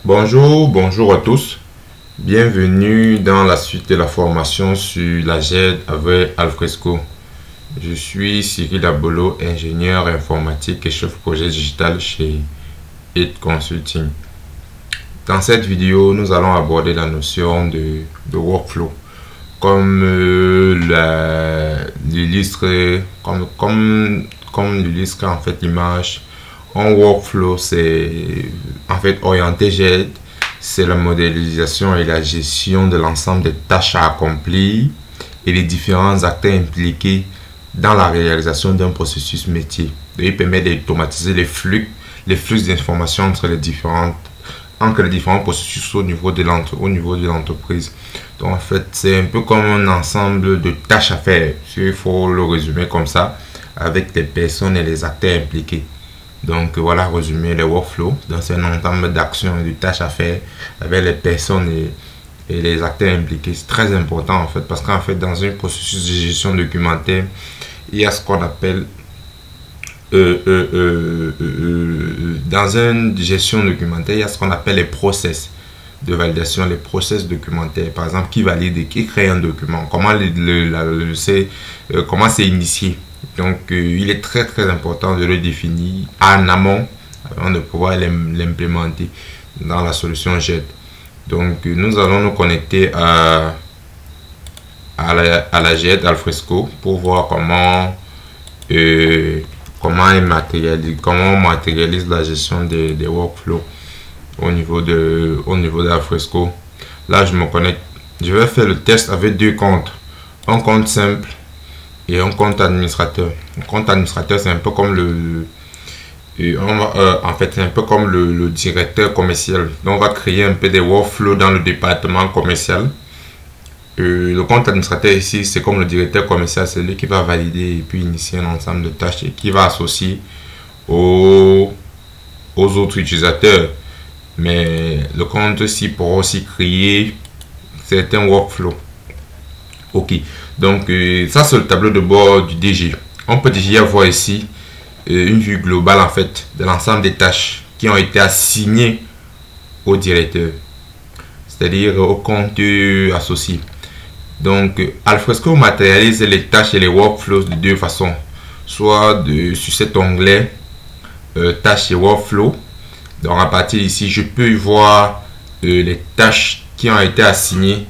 Bonjour à tous. Bienvenue dans la suite de la formation sur la GED avec Alfresco. Je suis Cyril Abolo, ingénieur informatique et chef projet digital chez IT Consulting. Dans cette vidéo, nous allons aborder la notion de workflow. Comme l'illustre en fait l'image. Un workflow, c'est en fait orienté GED, c'est la modélisation et la gestion de l'ensemble des tâches à accomplir et les différents acteurs impliqués dans la réalisation d'un processus métier. Il permet d'automatiser les flux d'informations entre les différents processus au niveau de l'entreprise. Donc en fait, c'est un peu comme un ensemble de tâches à faire, il faut le résumer comme ça, avec les personnes et les acteurs impliqués. Donc voilà, résumer les workflows. Donc c'est un ensemble d'actions et de tâches à faire avec les personnes et les acteurs impliqués. C'est très important en fait, parce qu'en fait dans un processus de gestion documentaire, il y a ce qu'on appelle dans une gestion documentaire, il y a ce qu'on appelle les process de validation, les process documentaires. Par exemple, qui valide, qui crée un document, comment comment c'est initié. Donc, il est très important de le définir en amont avant de pouvoir l'implémenter dans la solution GED. Donc, nous allons nous connecter à la GED Alfresco pour voir comment on matérialise la gestion des workflows au niveau d'Alfresco. Là, je me connecte. Je vais faire le test avec deux comptes. Un compte simple et un compte administrateur. Un compte administrateur, c'est un peu comme c'est un peu comme le directeur commercial. Donc, on va créer un peu des workflows dans le département commercial. Le compte administrateur ici, c'est comme le directeur commercial, c'est lui qui va valider et puis initier un ensemble de tâches et qui va associer aux autres utilisateurs. Mais le compte aussi pourra aussi créer certains workflows. Ok, donc ça c'est le tableau de bord du DG. On peut déjà voir ici une vue globale en fait de l'ensemble des tâches qui ont été assignées au directeur, c'est-à-dire au compte associé. Donc Alfresco matérialise les tâches et les workflows de deux façons, soit sur cet onglet tâches et workflows. Donc à partir d'ici, je peux voir les tâches qui m'ont été assignées.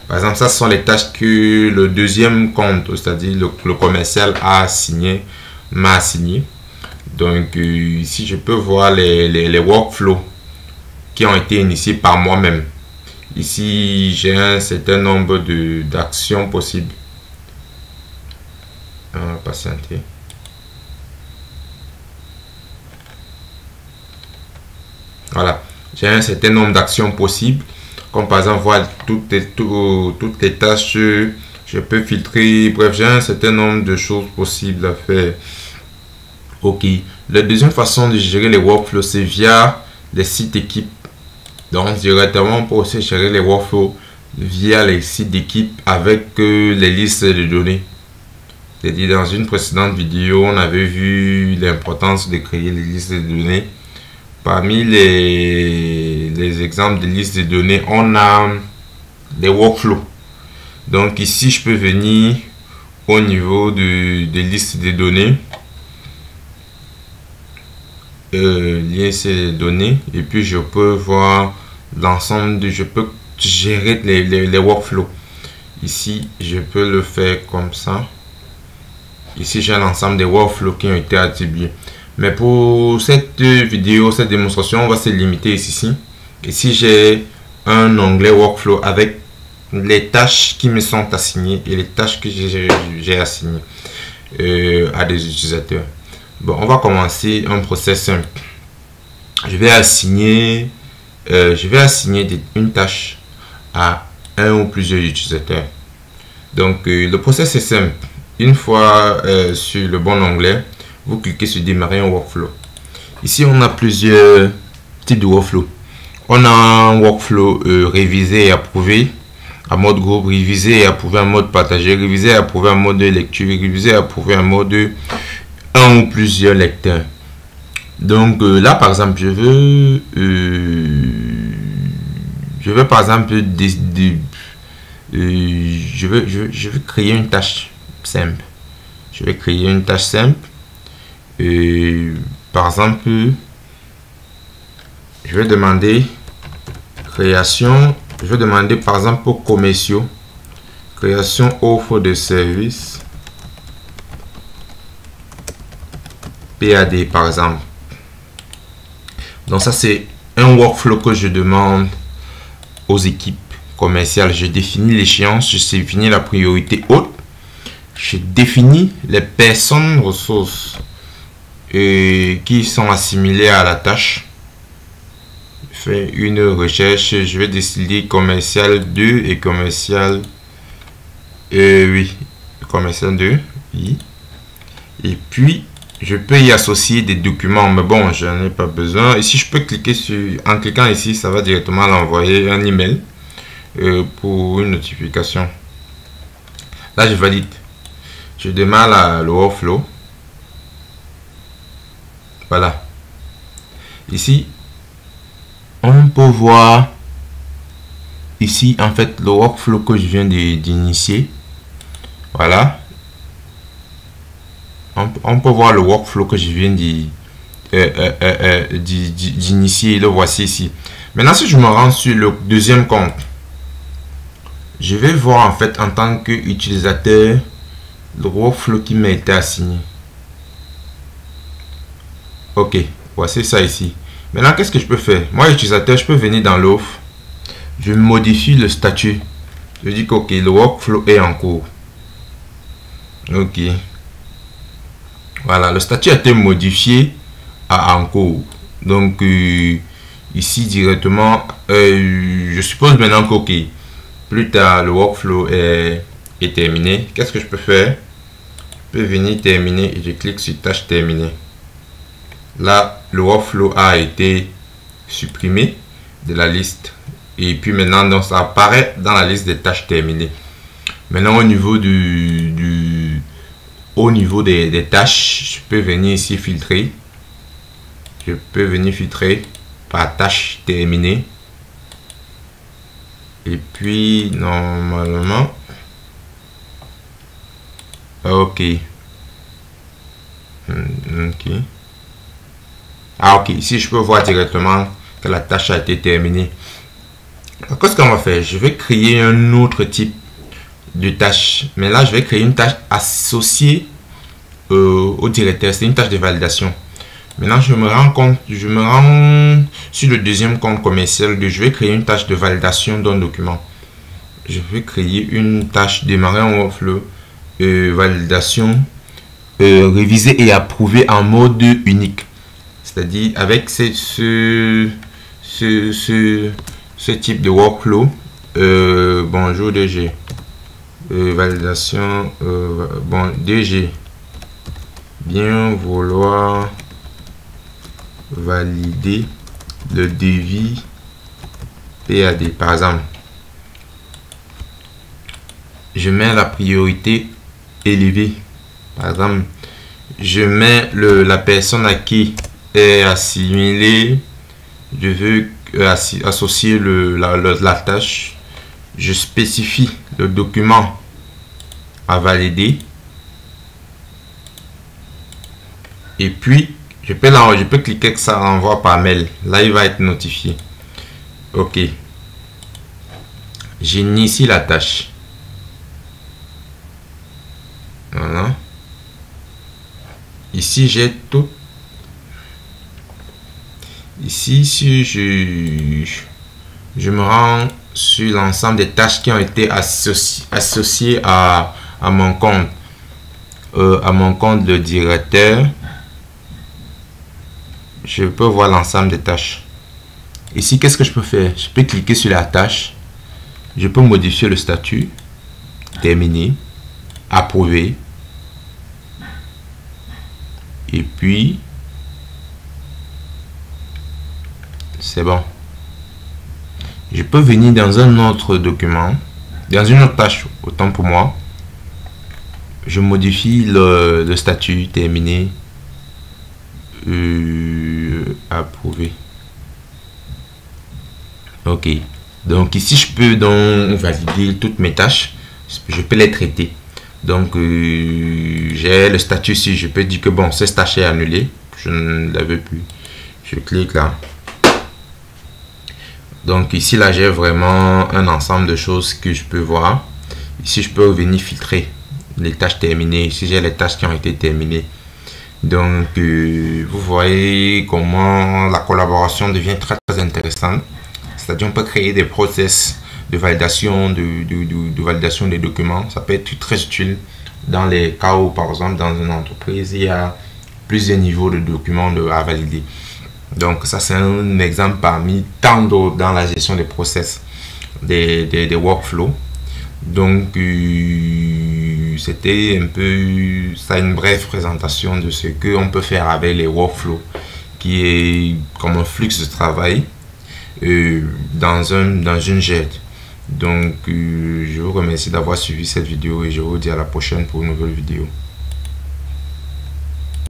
Par exemple, ça ce sont les tâches que le deuxième compte, c'est-à-dire le commercial m'a assigné. Donc ici, je peux voir les workflows qui ont été initiés par moi-même. Ici, j'ai un certain nombre d'actions possibles. On va patienter. Voilà, j'ai un certain nombre d'actions possibles. Comme par exemple, voir toutes les tâches, je peux filtrer. Bref, j'ai un certain nombre de choses possibles à faire. Ok. La deuxième façon de gérer les workflows, c'est via les sites équipes. Donc, directement, on peut aussi gérer les workflows via les sites d'équipe avec les listes de données. C'est-à-dire, dans une précédente vidéo, on avait vu l'importance de créer les listes de données. Parmi les exemples de listes de données, on a des workflows. Donc ici, je peux venir au niveau des listes de données, lier ces données, et puis je peux voir l'ensemble je peux gérer les workflows. Ici, je peux le faire comme ça. Ici, j'ai l'ensemble des workflows qui ont été attribués. Mais pour cette vidéo, cette démonstration, on va se limiter ici. Ici, j'ai un onglet workflow avec les tâches qui me sont assignées et les tâches que j'ai assignées à des utilisateurs. Bon, on va commencer un process simple. Je vais assigner une tâche à un ou plusieurs utilisateurs. Donc, le process est simple. Une fois sur le bon onglet, vous cliquez sur démarrer un workflow. Ici, on a plusieurs types de workflow. On a un workflow révisé et approuvé en mode groupe, révisé et approuvé en mode partagé, révisé et approuvé en mode lecture, révisé et approuvé en mode un ou plusieurs lecteurs. Donc là, par exemple, je veux par exemple, je veux créer une tâche simple. Je vais créer une tâche simple. Par exemple, je vais demander création. Je vais demander par exemple pour commerciaux. Création offre de services. PAD par exemple. Donc ça c'est un workflow que je demande aux équipes commerciales. Je définis l'échéance, je définis la priorité haute, je définis les personnes ressources qui sont assimilées à la tâche. Je fais une recherche, je vais décider commercial 2 et commercial oui, commercial 2 oui. Et puis je peux y associer des documents, mais bon, j'en ai pas besoin. Ici, je peux cliquer sur, en cliquant ici, ça va directement l'envoyer un email pour une notification. Là, je valide. Je démarre le workflow. Voilà. Ici, on peut voir ici, en fait, le workflow que je viens d'initier. Voilà. On peut voir le workflow que je viens d'initier. Le voici ici. Maintenant, si je me rends sur le deuxième compte, je vais voir en fait en tant qu'utilisateur le workflow qui m'a été assigné. Ok, voici ça ici. Maintenant, qu'est-ce que je peux faire? Moi, utilisateur, je peux venir dans l'offre. Je modifie le statut. Je dis que ok, le workflow est en cours. Ok. Voilà, le statut a été modifié à en cours. Donc, ici directement, je suppose maintenant que, ok, plus tard, le workflow est terminé. Qu'est-ce que je peux faire? Je peux venir terminer et je clique sur tâche terminée. Là, le workflow a été supprimé de la liste. Et puis maintenant, donc, ça apparaît dans la liste des tâches terminées. Maintenant, au niveau des tâches, je peux venir ici filtrer. Je peux venir filtrer par tâche terminée. Et puis, normalement, ok. Ok. Ah, ok. Ici, je peux voir directement que la tâche a été terminée. Qu'est-ce qu'on va faire? Je vais créer un autre type de tâche. Mais là, je vais créer une tâche associée au directeur. C'est une tâche de validation. Maintenant, je me rends sur le deuxième compte commercial. Je vais créer une tâche de validation d'un document. Je vais créer une tâche démarrer en workflow validation réviser et approuver en mode unique. C'est-à-dire avec ce type de workflow. Bonjour DG. Validation. Bon, DG. Bien vouloir valider le devis PAD. Par exemple, je mets la priorité élevée. Par exemple, je mets la personne à qui est assimilée. Je veux associer la tâche. Je spécifie le document à valider. Et puis, je peux cliquer que ça renvoie par mail. Là, il va être notifié. Ok. J'initie la tâche. Voilà. Ici, j'ai tout. Ici, si je me rends sur l'ensemble des tâches qui ont été associées à mon compte. À mon compte de directeur. Je peux voir l'ensemble des tâches. Ici, qu'est-ce que je peux faire? Je peux cliquer sur la tâche. Je peux modifier le statut. Terminer. Approuver. Et puis, c'est bon. Je peux venir dans un autre document. Dans une autre tâche, autant pour moi. Je modifie le statut. Terminer. approuver. Ok, donc ici je peux donc valider toutes mes tâches, je peux les traiter. Donc j'ai le statut ici, je peux dire que bon, cette tâche est annulée, je ne la veux plus. Je clique là. Donc ici là j'ai vraiment un ensemble de choses que je peux voir. Ici je peux venir filtrer les tâches terminées. Ici j'ai les tâches qui ont été terminées. Donc vous voyez comment la collaboration devient très intéressante. C'est-à-dire on peut créer des process de validation, de validation des documents. Ça peut être très utile dans les cas où par exemple dans une entreprise il y a plusieurs niveaux de documents à valider. Donc ça c'est un exemple parmi tant d'autres dans la gestion des process, des workflows. Donc c'était un peu ça, une brève présentation de ce que on peut faire avec les workflows, qui est comme un flux de travail dans une jet. Donc je vous remercie d'avoir suivi cette vidéo et je vous dis à la prochaine pour une nouvelle vidéo.